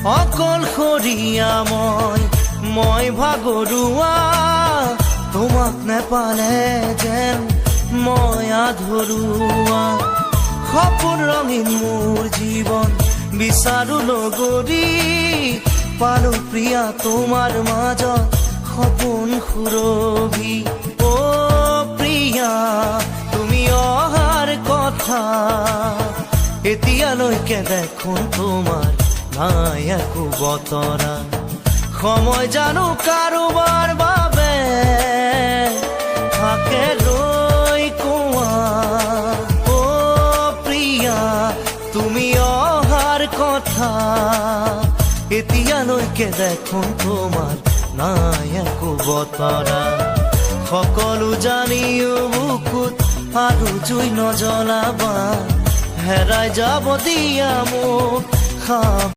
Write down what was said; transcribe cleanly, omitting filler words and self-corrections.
অকলশৰীয়া মই ভাগৰুৱা তোমাক নেপালে যেন মই আধৰুৱা সপোন ৰঙীন মোৰ জীৱন বিচাৰো নগৰী পালো প্ৰিয়া তোমাৰ মাজত সপোন সুৰভি অ প্ৰিয়া তুমি অহাৰ কথা এতিয়ালৈকে দেখোন তোমাৰ নাই একো বতৰা সময় জানো কাৰোবাৰ বাবে থাকে ৰৈ কোৱা অ প্ৰিয়া তুমি অহাৰ কথা এতিয়ালৈকে দেখোন তোমাৰ নাই একো বতৰা সকলো জানিও বুকুত আৰু জুই নজ্বলাবা হেৰাই যাব দিয়া মোক